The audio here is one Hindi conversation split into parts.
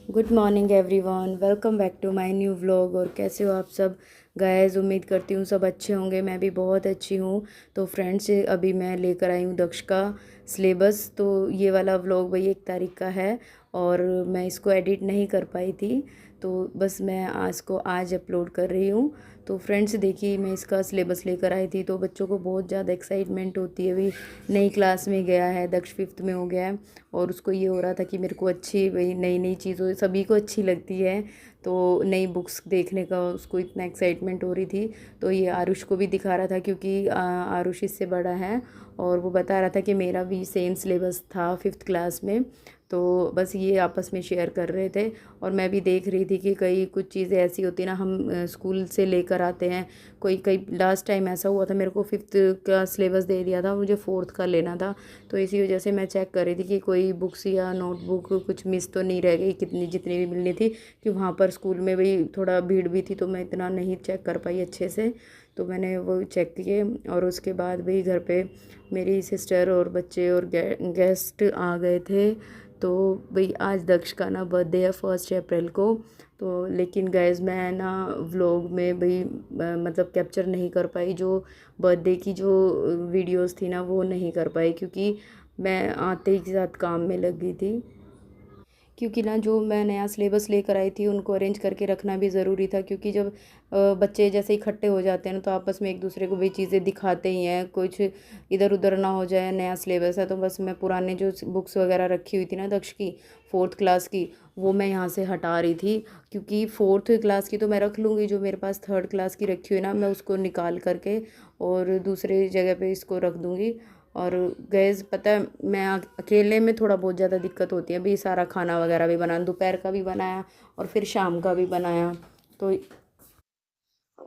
Good morning everyone, welcome back to my new vlog. और कैसे हो आप सब गाइस? उम्मीद करती हूँ सब अच्छे होंगे। मैं भी बहुत अच्छी हूँ। तो फ्रेंड्स, अभी मैं लेकर आई हूँ दक्ष का सिलेबस। तो ये वाला व्लॉग भाई 1 तारीख का है और मैं इसको एडिट नहीं कर पाई थी, तो बस मैं आज अपलोड कर रही हूँ। तो फ्रेंड्स देखिए, मैं इसका सिलेबस लेकर आई थी तो बच्चों को बहुत ज़्यादा एक्साइटमेंट होती है। अभी नई क्लास में गया है, दक्ष 5th में हो गया है और उसको ये हो रहा था कि मेरे को अच्छी वही नई नई चीज़ों सभी को अच्छी लगती है, तो नई बुक्स देखने का उसको इतना एक्साइटमेंट हो रही थी। तो ये आरुष को भी दिखा रहा था क्योंकि आरुष इससे बड़ा है और वो बता रहा था कि मेरा भी सेम सिलेबस था 5th क्लास में। तो बस ये आपस में शेयर कर रहे थे और मैं भी देख रही थी कि कई कुछ चीज़ें ऐसी होती ना, हम स्कूल से लेकर आते हैं। कोई कई लास्ट टाइम ऐसा हुआ था, मेरे को 5th का सिलेबस दे दिया था, मुझे 4th का लेना था। तो इसी वजह से मैं चेक कर रही थी कि कोई बुक्स या नोटबुक कुछ मिस तो नहीं रह गई, कितनी जितनी भी मिलनी थी। कि वहाँ पर स्कूल में भी थोड़ा भीड़ भी थी तो मैं इतना नहीं चेक कर पाई अच्छे से। तो मैंने वो चेक किए और उसके बाद भी घर पे मेरी सिस्टर और बच्चे और गेस्ट आ गए थे। तो भाई आज दक्ष का ना बर्थडे है 1 अप्रैल को। तो लेकिन गैस मैं ना व्लॉग में भाई मतलब कैप्चर नहीं कर पाई, जो बर्थडे की जो वीडियोस थी ना वो नहीं कर पाई क्योंकि मैं आते ही के साथ काम में लग गई थी। क्योंकि ना जो मैं नया सिलेबस लेकर आई थी उनको अरेंज करके रखना भी ज़रूरी था, क्योंकि जब बच्चे जैसे इकट्ठे हो जाते हैं ना तो आपस में एक दूसरे को भी चीज़ें दिखाते ही हैं, कुछ इधर उधर ना हो जाए। नया सिलेबस है तो बस मैं पुराने जो बुक्स वगैरह रखी हुई थी ना दक्ष की 4th क्लास की, वो मैं यहाँ से हटा रही थी। क्योंकि 4th क्लास की तो मैं रख लूँगी, जो मेरे पास 3rd क्लास की रखी हुई ना मैं उसको निकाल करके और दूसरे जगह पे इसको रख दूँगी। और गैस पता है मैं अकेले में थोड़ा बहुत ज़्यादा दिक्कत होती है। अभी सारा खाना वगैरह भी बनाना, दोपहर का भी बनाया और फिर शाम का भी बनाया। तो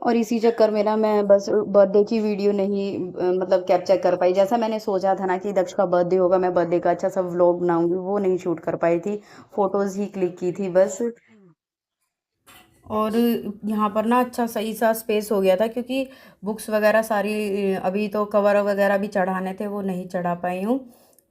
और इसी चक्कर में ना मैं बस बर्थडे की वीडियो नहीं मतलब कैप्चर कर पाई। जैसा मैंने सोचा था ना कि दक्ष का बर्थडे होगा, मैं बर्थडे का अच्छा सा व्लॉग बनाऊंगी, वो नहीं शूट कर पाई थी। फोटोज़ ही क्लिक की थी बस। और यहाँ पर ना अच्छा सही सा स्पेस हो गया था क्योंकि बुक्स वगैरह सारी अभी तो कवर वगैरह भी चढ़ाने थे, वो नहीं चढ़ा पाई हूँ,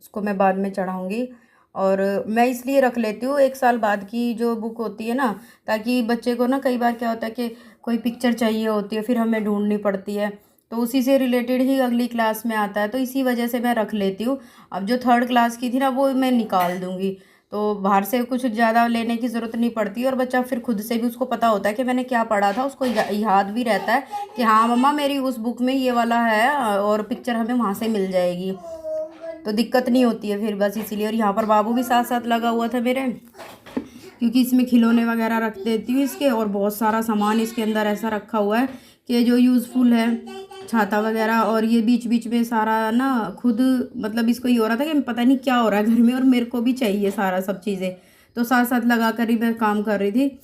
उसको मैं बाद में चढ़ाऊँगी। और मैं इसलिए रख लेती हूँ 1 साल बाद की जो बुक होती है ना, ताकि बच्चे को ना कई बार क्या होता है कि कोई पिक्चर चाहिए होती है फिर हमें ढूंढनी पड़ती है, तो उसी से रिलेटेड ही अगली क्लास में आता है, तो इसी वजह से मैं रख लेती हूँ। अब जो 3rd क्लास की थी ना वो मैं निकाल दूँगी, तो बाहर से कुछ ज़्यादा लेने की ज़रूरत नहीं पड़ती और बच्चा फिर खुद से भी उसको पता होता है कि मैंने क्या पढ़ा था, उसको याद भी रहता है कि हाँ मम्मा मेरी उस बुक में ये वाला है और पिक्चर हमें वहाँ से मिल जाएगी, तो दिक्कत नहीं होती है फिर बस इसीलिए। और यहाँ पर बाबू भी साथ साथ लगा हुआ था मेरे, क्योंकि इसमें खिलौने वगैरह रख देती हूँ इसके, और बहुत सारा सामान इसके अंदर ऐसा रखा हुआ है कि जो यूज़फुल है, छाता वगैरह। और ये बीच बीच में सारा ना खुद मतलब इसको ये हो रहा था कि पता नहीं क्या हो रहा है घर में और मेरे को भी चाहिए सारा सब चीज़ें, तो साथ साथ लगा कर ही मैं काम कर रही थी।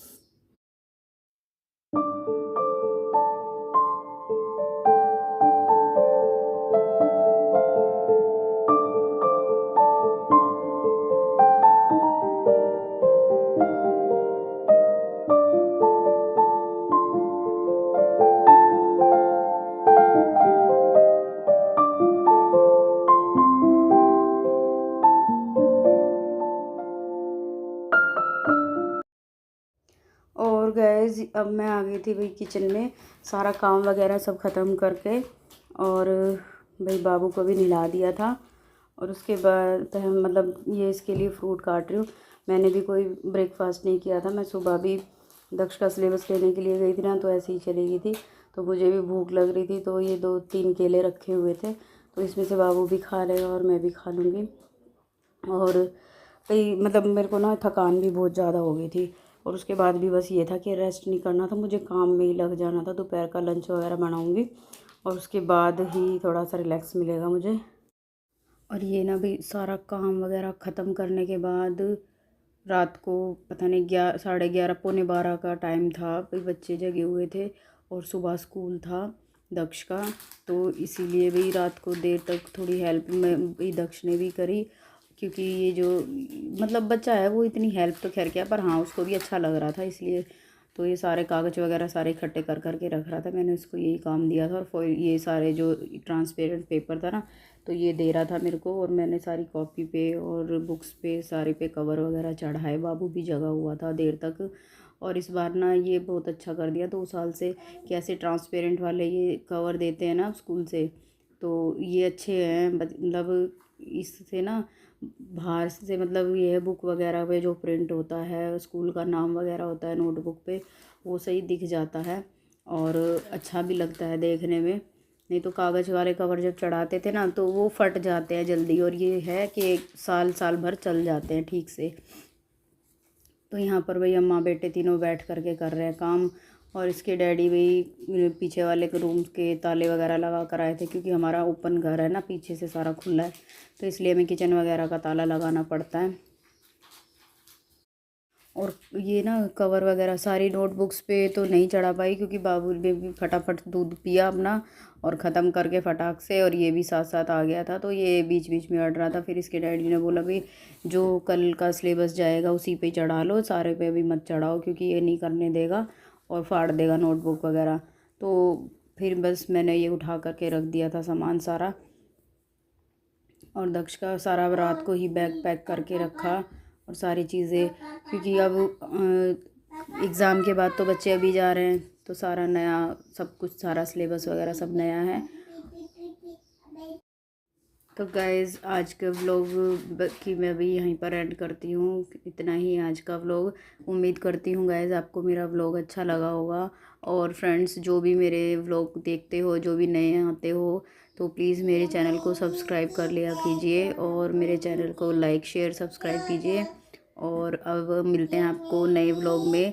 और गैस अब मैं आ गई थी भाई किचन में, सारा काम वगैरह सब ख़त्म करके, और भाई बाबू को भी नहला दिया था। और उसके बाद मतलब ये इसके लिए फ्रूट काट रही हूँ। मैंने भी कोई ब्रेकफास्ट नहीं किया था, मैं सुबह भी दक्ष का सिलेबस लेने के लिए गई थी ना, तो ऐसे ही चली गई थी, तो मुझे भी भूख लग रही थी, तो ये 2-3 केले रखे हुए थे, तो इसमें से बाबू भी खा लेगा और मैं भी खा लूँगी। और कई मतलब मेरे को ना थकान भी बहुत ज़्यादा हो गई थी, और उसके बाद भी बस ये था कि रेस्ट नहीं करना था मुझे, काम में ही लग जाना था। दोपहर का लंच वगैरह बनाऊंगी और उसके बाद ही थोड़ा सा रिलैक्स मिलेगा मुझे। और ये ना भी सारा काम वगैरह ख़त्म करने के बाद रात को पता नहीं 11, 11:30, पौने 12 का टाइम था, भाई बच्चे जगे हुए थे और सुबह स्कूल था दक्ष का, तो इसीलिए भी रात को देर तक थोड़ी हेल्प में भी दक्ष ने भी करी। क्योंकि ये जो मतलब बच्चा है वो इतनी हेल्प तो खैर क्या, पर हाँ उसको भी अच्छा लग रहा था इसलिए। तो ये सारे कागज़ वगैरह सारे इकट्ठे कर करके रख रहा था, मैंने उसको यही काम दिया था। और ये सारे जो ट्रांसपेरेंट पेपर था ना, तो ये दे रहा था मेरे को, और मैंने सारी कॉपी पे और बुक्स पे सारे पे कवर वगैरह चढ़ाए। बाबू भी जगा हुआ था देर तक। और इस बार ना ये बहुत अच्छा कर दिया 2 साल से कि ऐसे ट्रांसपेरेंट वाले ये कवर देते हैं ना स्कूल से, तो ये अच्छे हैं। मतलब इससे ना बाहर से, मतलब ये है बुक वगैरह पे जो प्रिंट होता है, स्कूल का नाम वगैरह होता है नोटबुक पे, वो सही दिख जाता है और अच्छा भी लगता है देखने में। नहीं तो कागज़ वाले कवर जब चढ़ाते थे ना तो वो फट जाते हैं जल्दी, और ये है कि 1 साल भर चल जाते हैं ठीक से। तो यहाँ पर भाई अम्मा बेटे तीनों बैठ करके कर रहे हैं काम, और इसके डैडी भाई पीछे वाले के रूम के ताले वगैरह लगा कर आए थे, क्योंकि हमारा ओपन घर है ना, पीछे से सारा खुला है, तो इसलिए हमें किचन वगैरह का ताला लगाना पड़ता है। और ये ना कवर वगैरह सारी नोटबुक्स पे तो नहीं चढ़ा पाई, क्योंकि बाबू ने भी फटाफट दूध पिया अपना और ख़त्म करके फटाक से, और ये भी साथ साथ आ गया था, तो ये बीच बीच में अड़ रहा था। फिर इसके डैडी ने बोला भाई जो कल का सिलेबस जाएगा उसी पे चढ़ा लो, सारे पे भी मत चढ़ाओ, क्योंकि ये नहीं करने देगा और फाड़ देगा नोटबुक वगैरह। तो फिर बस मैंने ये उठा करके रख दिया था सामान सारा, और दक्ष का सारा रात को ही बैग पैक करके रखा और सारी चीज़ें, क्योंकि अब एग्ज़ाम के बाद तो बच्चे अभी जा रहे हैं, तो सारा नया सब कुछ, सारा सिलेबस वगैरह सब नया है। तो गाइज़ आज का व्लॉग की मैं भी यहीं पर एंड करती हूँ। इतना ही आज का व्लॉग। उम्मीद करती हूँ गाइज़ आपको मेरा व्लॉग अच्छा लगा होगा। और फ्रेंड्स जो भी मेरे व्लॉग देखते हो, जो भी नए आते हो, तो प्लीज़ मेरे चैनल को सब्सक्राइब कर लिया कीजिए, और मेरे चैनल को लाइक शेयर सब्सक्राइब कीजिए। और अब मिलते हैं आपको नए व्लॉग में।